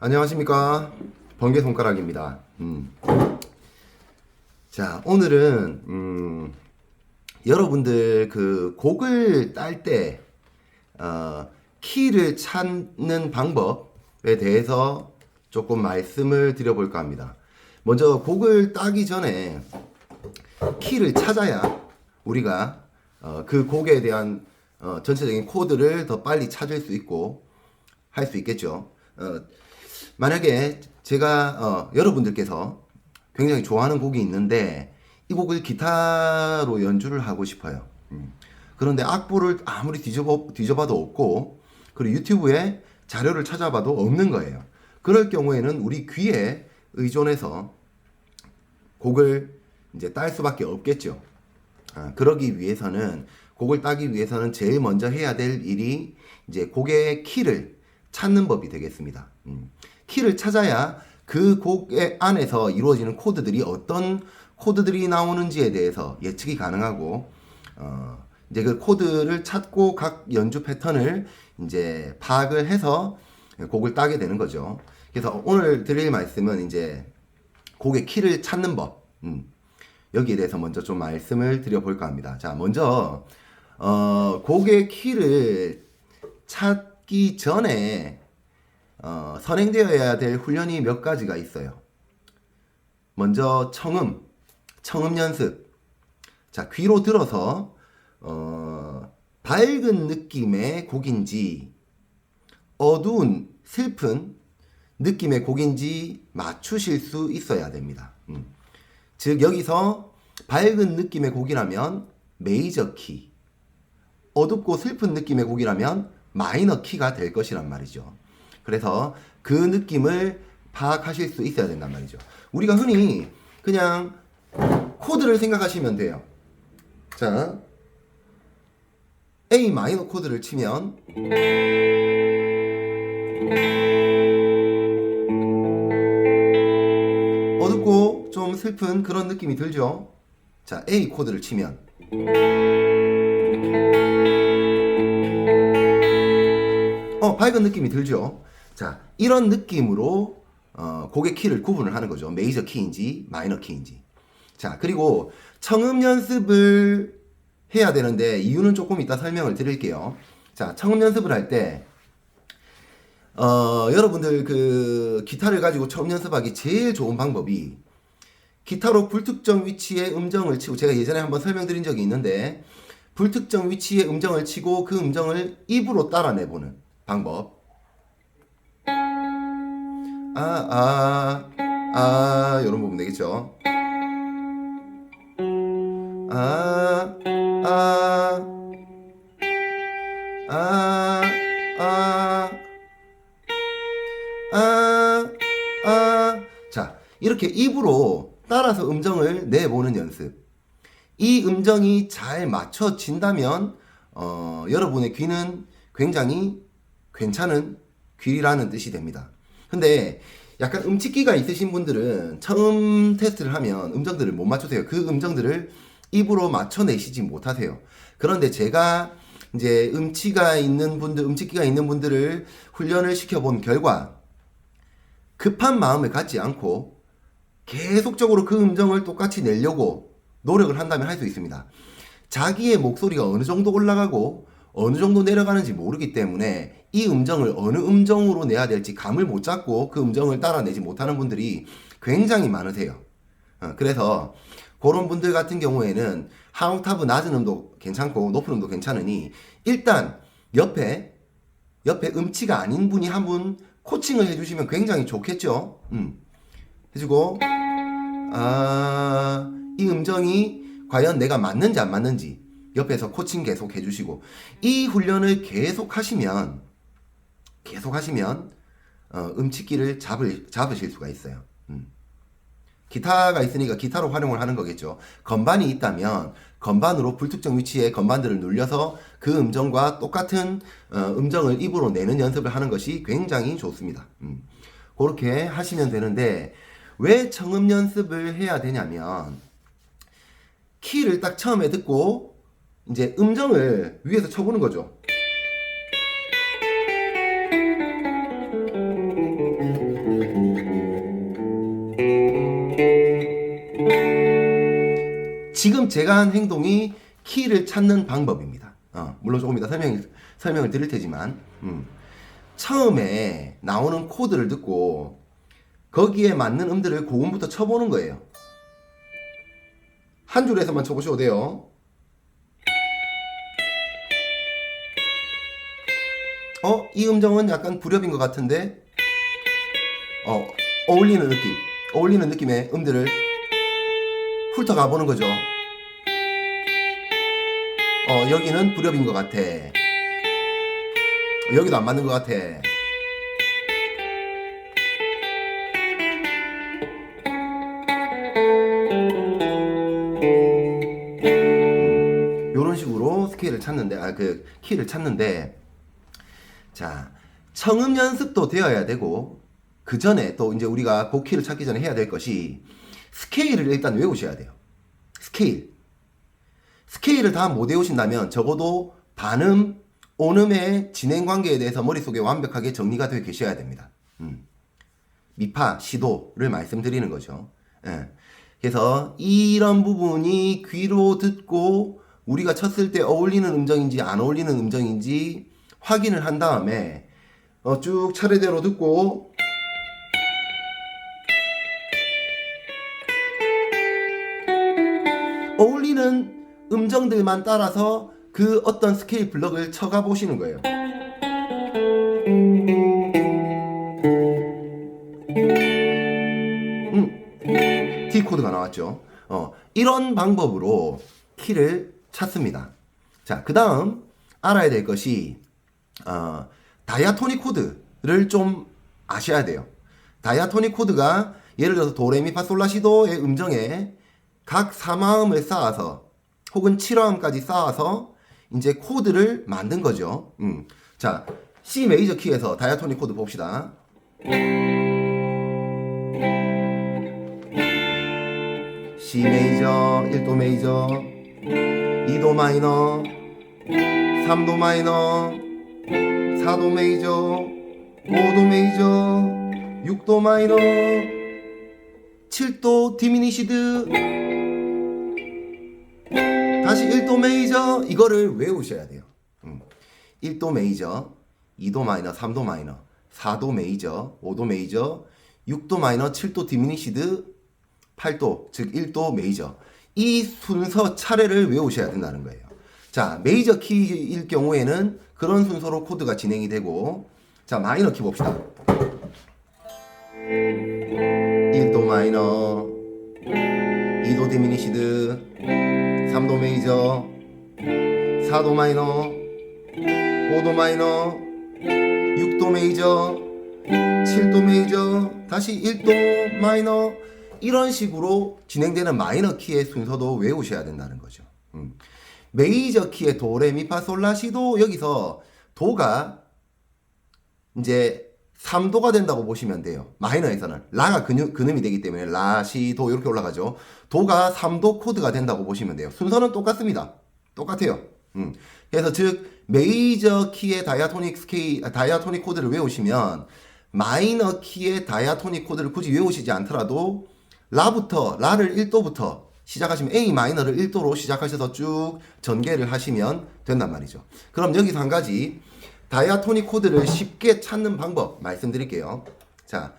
안녕하십니까, 번개손가락입니다. 자, 오늘은 여러분들 그 곡을 딸 때 키를 찾는 방법에 대해서 조금 말씀을 드려볼까 합니다. 먼저 곡을 따기 전에 키를 찾아야 우리가 그 곡에 대한 전체적인 코드를 더 빨리 찾을 수 있고 할 수 있겠죠. 만약에 제가 여러분들께서 굉장히 좋아하는 곡이 있는데 이 곡을 기타로 연주를 하고 싶어요. 그런데 악보를 아무리 뒤져봐도 없고, 그리고 유튜브에 자료를 찾아봐도 없는 거예요. 그럴 경우에는 우리 귀에 의존해서 곡을 이제 딸 수밖에 없겠죠. 그러기 위해서는, 곡을 따기 위해서는 제일 먼저 해야 될 일이 이제 곡의 키를 찾는 법이 되겠습니다. 키를 찾아야 그 곡의 안에서 이루어지는 코드들이 어떤 코드들이 나오는지에 대해서 예측이 가능하고, 이제 그 코드를 찾고 각 연주 패턴을 이제 파악을 해서 곡을 따게 되는 거죠. 그래서 오늘 드릴 말씀은 이제 곡의 키를 찾는 법, 여기에 대해서 먼저 좀 말씀을 드려볼까 합니다. 자, 먼저 곡의 키를 찾기 전에 선행되어야 될 훈련이 몇 가지가 있어요. 먼저 청음 연습. 자, 귀로 들어서 밝은 느낌의 곡인지 어두운 슬픈 느낌의 곡인지 맞추실 수 있어야 됩니다. 즉 여기서 밝은 느낌의 곡이라면 메이저 키, 어둡고 슬픈 느낌의 곡이라면 마이너 키가 될 것이란 말이죠. 그래서 그 느낌을 파악하실 수 있어야 된단 말이죠. 우리가 흔히 그냥 코드를 생각하시면 돼요. 자, A 마이너 코드를 치면 어둡고 좀 슬픈 그런 느낌이 들죠. 자, A 코드를 치면 밝은 느낌이 들죠. 자, 이런 느낌으로 곡의 키를 구분을 하는 거죠. 메이저 키인지 마이너 키인지. 자, 그리고 청음 연습을 해야 되는데 이유는 조금 이따 설명을 드릴게요. 자, 청음 연습을 할 때 여러분들 그 기타를 가지고 청음 연습하기 제일 좋은 방법이, 기타로 불특정 위치의 음정을 치고, 제가 예전에 한번 설명드린 적이 있는데, 불특정 위치의 음정을 치고 그 음정을 입으로 따라내보는 방법. 이런 부분 되겠죠. 자, 이렇게 입으로 따라서 음정을 내보는 연습. 이 음정이 잘 맞춰진다면 여러분의 귀는 굉장히 괜찮은 귀라는 뜻이 됩니다. 근데 약간 음치기가 있으신 분들은 처음 테스트를 하면 음정들을 못 맞추세요. 그 음정들을 입으로 맞춰내시지 못하세요. 그런데 제가 이제 음치기가 있는 분들을 훈련을 시켜본 결과, 급한 마음을 갖지 않고 계속적으로 그 음정을 똑같이 내려고 노력을 한다면 할 수 있습니다. 자기의 목소리가 어느 정도 올라가고 어느 정도 내려가는지 모르기 때문에 이 음정을 어느 음정으로 내야 될지 감을 못 잡고 그 음정을 따라내지 못하는 분들이 굉장히 많으세요. 그래서 그런 분들 같은 경우에는 한 옥타브 낮은 음도 괜찮고 높은 음도 괜찮으니, 일단 옆에 음치가 아닌 분이 한 분 코칭을 해주시면 굉장히 좋겠죠. 해주고, 이 음정이 과연 내가 맞는지 안 맞는지 옆에서 코칭 계속 해주시고, 이 훈련을 계속 하시면 음치기를 잡으실 수가 있어요. 기타가 있으니까 기타로 활용을 하는 거겠죠. 건반이 있다면 건반으로 불특정 위치의 건반들을 눌려서 그 음정과 똑같은 음정을 입으로 내는 연습을 하는 것이 굉장히 좋습니다. 그렇게 하시면 되는데, 왜 청음 연습을 해야 되냐면, 키를 딱 처음에 듣고 이제 음정을 위에서 쳐보는 거죠. 제가 한 행동이 키를 찾는 방법입니다. 물론 조금 이따 설명을 드릴 테지만 처음에 나오는 코드를 듣고 거기에 맞는 음들을 고음부터 쳐보는 거예요. 한 줄에서만 쳐보셔도 돼요. 이 음정은 약간 불협인 것 같은데 어울리는 느낌의 음들을 훑어가 보는 거죠. 여기는 불협인 것 같아. 여기도 안 맞는 것 같아. 요런 식으로 키를 찾는데, 자, 청음 연습도 되어야 되고, 그 전에 또 이제 우리가 그 키를 찾기 전에 해야 될 것이 스케일을 일단 외우셔야 돼요. 스케일을 다 못 외우신다면 적어도 반음, 온음의 진행 관계에 대해서 머릿속에 완벽하게 정리가 되어 계셔야 됩니다. 미파, 시도를 말씀드리는 거죠. 그래서 이런 부분이 귀로 듣고 우리가 쳤을 때 어울리는 음정인지 안 어울리는 음정인지 확인을 한 다음에 쭉 차례대로 듣고 어울리는 음정들만 따라서 그 어떤 스케일 블럭을 쳐가 보시는 거예요. D 코드가 나왔죠. 이런 방법으로 키를 찾습니다. 자, 그 다음 알아야 될 것이 다이아토닉 코드를 좀 아셔야 돼요. 다이아토닉 코드가 예를 들어서 도레미파솔라시도의 음정에 각 3화음을 쌓아서 혹은 7화음까지 쌓아서 이제 코드를 만든 거죠. 자, C 메이저 키에서 다이아토닉 코드 봅시다. C 메이저, 1도 메이저, 2도 마이너, 3도 마이너, 4도 메이저, 5도 메이저, 6도 마이너, 7도 디미니시드, 다시 1도 메이저. 이거를 외우셔야 돼요. 1도 메이저, 2도 마이너, 3도 마이너, 4도 메이저, 5도 메이저, 6도 마이너, 7도 디미니시드, 8도, 즉 1도 메이저. 이 순서 차례를 외우셔야 된다는 거예요. 자, 메이저 키일 경우에는 그런 순서로 코드가 진행이 되고, 자, 마이너 키 봅시다. 1도 마이너, 2도 디미니시드, 3도 메이저, 4도 마이너, 5도 마이너, 6도 메이저, 7도 메이저, 다시 1도 마이너. 이런 식으로 진행되는 마이너 키의 순서도 외우셔야 된다는 거죠. 메이저 키의 도레미파솔라시도, 여기서 도가 이제 3도가 된다고 보시면 돼요. 마이너에서는 라가 근음이 되기 때문에 라, 시, 도 이렇게 올라가죠. 도가 3도 코드가 된다고 보시면 돼요. 순서는 똑같습니다. 똑같아요. 그래서 즉 메이저 키의 다이아토닉 코드를 외우시면 마이너 키의 다이아토닉 코드를 굳이 외우시지 않더라도 라를 1도부터 시작하시면 A 마이너를 1도로 시작하셔서 쭉 전개를 하시면 된단 말이죠. 그럼 여기서 한 가지 다이아토닉 코드를 쉽게 찾는 방법 말씀드릴게요. 자,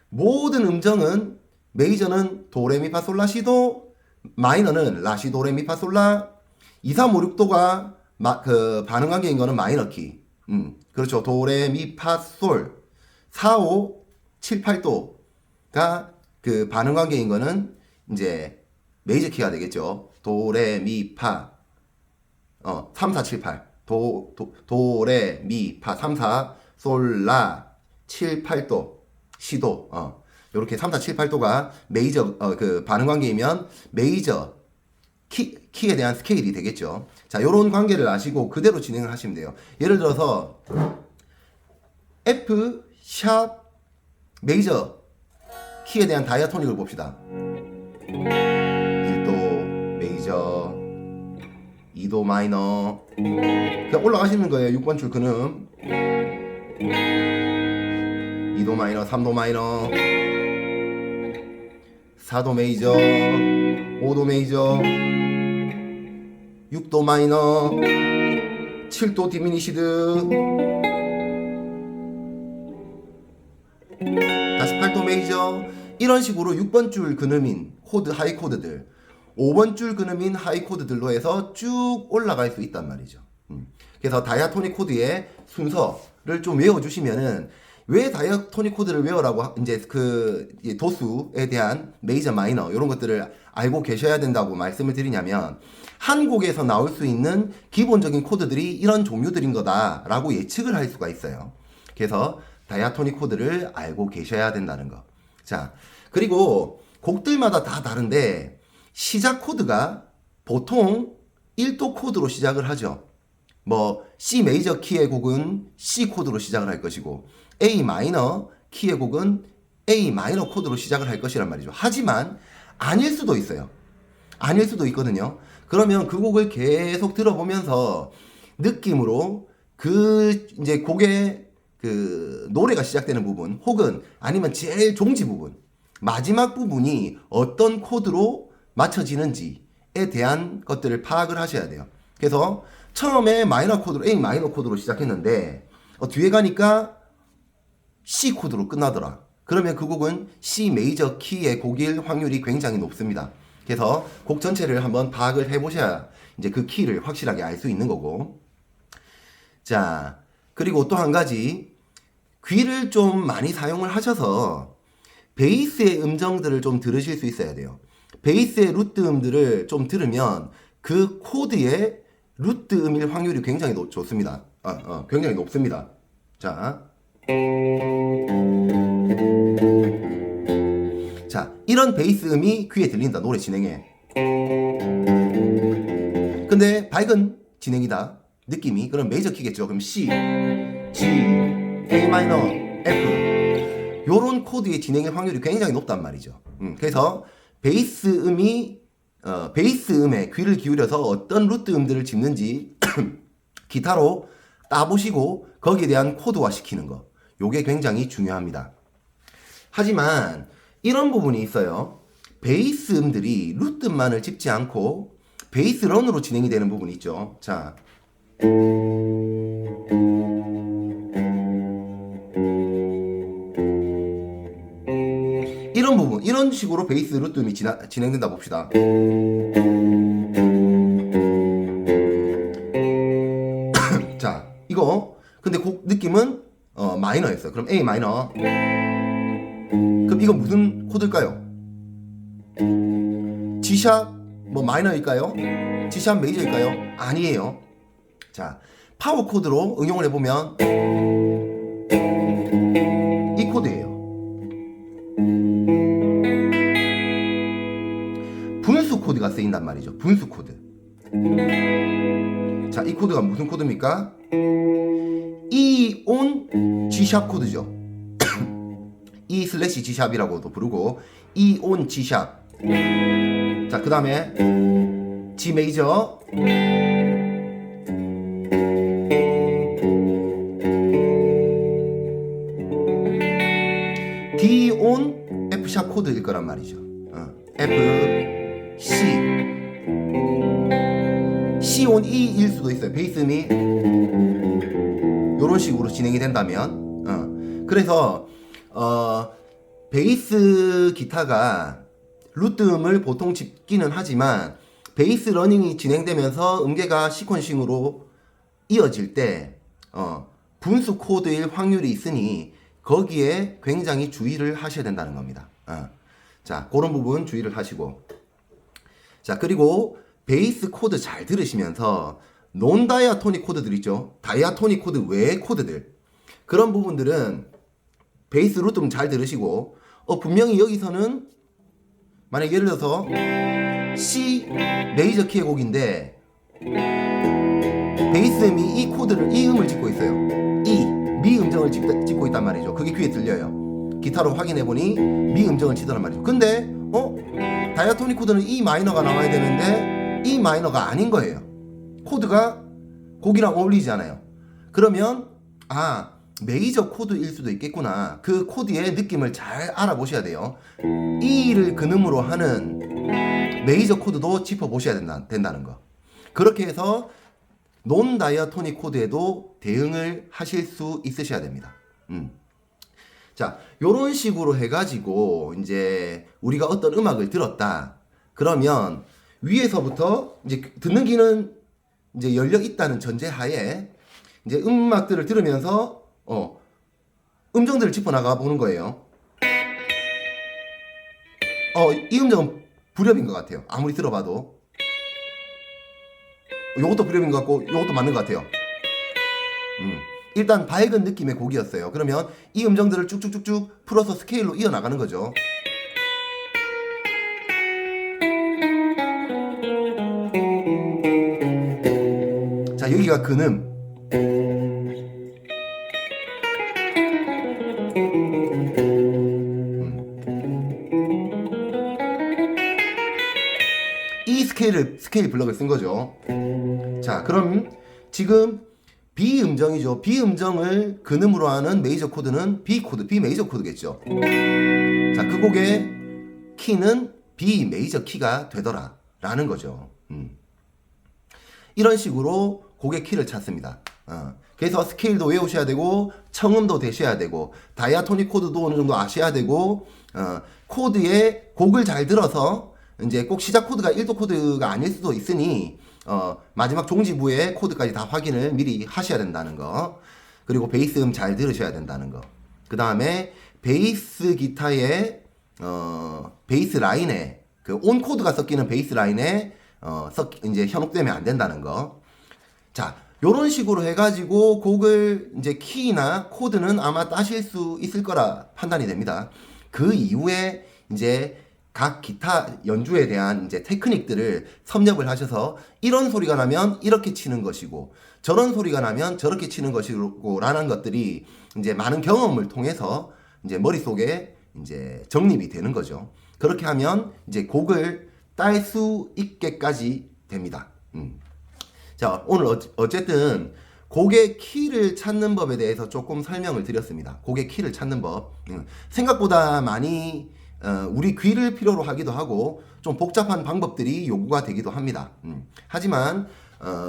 모든 음정은 메이저는 도레미파솔라시도, 마이너는 라시 도레미파솔라, 2, 3, 5, 6도가 그 반응 관계인 거는 마이너 키. 그렇죠. 도레미파솔. 4, 5, 7, 8도가 그 반응 관계인 거는 이제 메이저 키가 되겠죠. 도레미파 3, 4, 7, 8. 도레미파 3, 4, 솔라 7, 8도, 시도. 요렇게 3, 4, 7, 8도가 메이저 그 반응 관계이면 메이저 키에 대한 스케일이 되겠죠. 자, 요런 관계를 아시고 그대로 진행을 하시면 돼요. 예를 들어서 F 샵 메이저 키에 대한 다이아토닉을 봅시다. 1도 메이저, 2도 마이너. 그냥 올라가시는 거예요. 6번 줄 근음. 2도 마이너, 3도 마이너, 4도 메이저, 5도 메이저, 6도 마이너, 7도 디미니시드, 다시 8도 메이저. 이런 식으로 6번 줄 근음인 코드 하이 코드들, 5번 줄 근음인 하이 코드들로 해서 쭉 올라갈 수 있단 말이죠. 그래서 다이아토닉 코드의 순서를 좀 외워주시면은, 왜 다이아토닉 코드를 외우라고 이제 그 도수에 대한 메이저 마이너 이런 것들을 알고 계셔야 된다고 말씀을 드리냐면, 한 곡에서 나올 수 있는 기본적인 코드들이 이런 종류들인 거다라고 예측을 할 수가 있어요. 그래서 다이아토닉 코드를 알고 계셔야 된다는 거. 자, 그리고 곡들마다 다 다른데 시작 코드가 보통 1도 코드로 시작을 하죠. 뭐 C 메이저 키의 곡은 C 코드로 시작을 할 것이고, A 마이너 키의 곡은 A 마이너 코드로 시작을 할 것이란 말이죠. 하지만 아닐 수도 있어요. 아닐 수도 있거든요. 그러면 그 곡을 계속 들어보면서 느낌으로 그 이제 곡의 그 노래가 시작되는 부분, 혹은 아니면 제일 종지 부분, 마지막 부분이 어떤 코드로 맞춰지는지에 대한 것들을 파악을 하셔야 돼요. 그래서 처음에 마이너 코드로, A 마이너 코드로 시작했는데 뒤에 가니까 C 코드로 끝나더라. 그러면 그 곡은 C 메이저 키의 곡일 확률이 굉장히 높습니다. 그래서 곡 전체를 한번 파악을 해보셔야 이제 그 키를 확실하게 알 수 있는 거고. 자, 그리고 또 한 가지, 귀를 좀 많이 사용을 하셔서 베이스의 음정들을 좀 들으실 수 있어야 돼요. 베이스의 루트 음들을 좀 들으면 그 코드의 루트 음일 확률이 굉장히 좋습니다. 굉장히 높습니다. 자, 이런 베이스 음이 귀에 들린다. 노래 진행에. 근데 밝은 진행이다. 느낌이. 그럼 메이저 키겠죠. 그럼 C, G, A 마이너, F. 요런 코드의 진행의 확률이 굉장히 높단 말이죠. 그래서 베이스 음이 베이스 음에 귀를 기울여서 어떤 루트 음들을 짚는지 기타로 따보시고 거기에 대한 코드화 시키는 거. 요게 굉장히 중요합니다. 하지만 이런 부분이 있어요. 베이스 음들이 루트 음만을 짚지 않고 베이스 런으로 진행이 되는 부분이 있죠. 자, 이런 부분, 이런 식으로 베이스 루트 음이 진행된다 봅시다. 자, 이거 근데 곡 느낌은 마이너였어요. 그럼 A 마이너. 그럼 이건 무슨 코드일까요? G샵 뭐 마이너일까요? G샵 메이저일까요? 아니에요. 자, 파워 코드로 응용을 해보면 이 코드예요. 분수 코드가 쓰인단 말이죠. 분수 코드. 자, 이 코드가 무슨 코드입니까? E on G샵 코드죠. E 슬래시 G샵이라고도 부르고 E on G샵. 자, 그 다음에 G 메이저, D on F샵 코드일 거란 말이죠. F, C, C on E일 수도 있어요. 베이스음이 요런 식으로 진행이 된다면. 그래서 베이스 기타가 루트 음을 보통 짚기는 하지만 베이스 러닝이 진행되면서 음계가 시퀀싱으로 이어질 때 분수 코드일 확률이 있으니 거기에 굉장히 주의를 하셔야 된다는 겁니다. 자, 그런 부분 주의를 하시고, 자, 그리고 베이스 코드 잘 들으시면서 논 다이아토닉 코드들 있죠. 다이아토닉 코드 외의 코드들, 그런 부분들은 베이스 루트 잘 들으시고, 분명히 여기서는 만약 예를 들어서 C 메이저 키의 곡인데 베이스 음이 이 코드를, 이 음을 짚고 있어요. E 미 음정을 짚고 있단 말이죠. 그게 귀에 들려요. 기타로 확인해 보니 미 음정을 치더란 말이죠. 근데 다이아토닉 코드는 E 마이너가 나와야 되는데 E 마이너가 아닌 거예요. 코드가 곡이랑 어울리지 않아요. 그러면 메이저 코드일 수도 있겠구나. 그 코드의 느낌을 잘 알아보셔야 돼요. E를 근음으로 하는 메이저 코드도 짚어보셔야 된다는 거. 그렇게 해서 논 다이아토닉 코드에도 대응을 하실 수 있으셔야 됩니다. 자, 요런 식으로 해가지고 이제 우리가 어떤 음악을 들었다. 그러면 위에서부터 이제 듣는 귀는 이제 열려 있다는 전제하에 이제 음악들을 들으면서 음정들을 짚어나가 보는 거예요. 이 음정은 불협인 것 같아요. 아무리 들어봐도. 요것도 불협인 것 같고 요것도 맞는 것 같아요. 일단 밝은 느낌의 곡이었어요. 그러면 이 음정들을 쭉쭉쭉쭉 풀어서 스케일로 이어나가는 거죠. 자, 여기가 근음. 이 스케일 블럭을 쓴 거죠. 자, 그럼 지금 B 음정이죠. B 음정을 근음으로 하는 메이저 코드는 B 코드, B 메이저 코드겠죠. 자, 그 곡의 키는 B 메이저 키가 되더라 라는 거죠. 이런 식으로 곡의 키를 찾습니다. 그래서 스케일도 외우셔야 되고 청음도 되셔야 되고 다이아토닉 코드도 어느 정도 아셔야 되고 코드의 곡을 잘 들어서 이제 꼭 시작 코드가 1도 코드가 아닐 수도 있으니 마지막 종지부의 코드까지 다 확인을 미리 하셔야 된다는 거. 그리고 베이스 음 잘 들으셔야 된다는 거. 그 다음에 베이스 기타의 베이스 라인에 그 온 코드가 섞이는 베이스 라인에 이제 현혹되면 안 된다는 거. 자, 요런 식으로 해가지고 곡을 이제 키나 코드는 아마 따실 수 있을 거라 판단이 됩니다. 그 이후에 이제 각 기타 연주에 대한 이제 테크닉들을 섭렵을 하셔서 이런 소리가 나면 이렇게 치는 것이고 저런 소리가 나면 저렇게 치는 것이고 라는 것들이 이제 많은 경험을 통해서 이제 머릿속에 이제 정립이 되는 거죠. 그렇게 하면 이제 곡을 딸 수 있게까지 됩니다. 자, 오늘 어쨌든 곡의 키를 찾는 법에 대해서 조금 설명을 드렸습니다. 곡의 키를 찾는 법. 생각보다 많이 우리 귀를 필요로 하기도 하고 좀 복잡한 방법들이 요구가 되기도 합니다. 하지만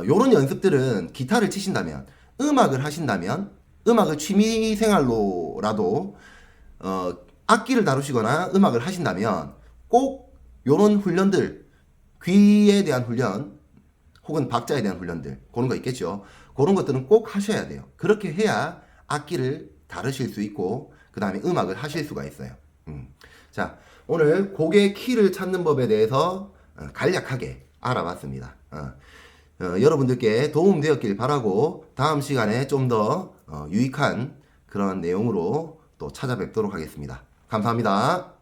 요런 연습들은 기타를 치신다면, 음악을 하신다면, 음악을 취미생활로라도 악기를 다루시거나 음악을 하신다면 꼭 요런 훈련들, 귀에 대한 훈련 혹은 박자에 대한 훈련들 그런 거 있겠죠. 그런 것들은 꼭 하셔야 돼요. 그렇게 해야 악기를 다루실 수 있고 그 다음에 음악을 하실 수가 있어요. 자, 오늘 곡의 키를 찾는 법에 대해서 간략하게 알아봤습니다. 여러분들께 도움되었길 바라고 다음 시간에 좀 더 유익한 그런 내용으로 또 찾아뵙도록 하겠습니다. 감사합니다.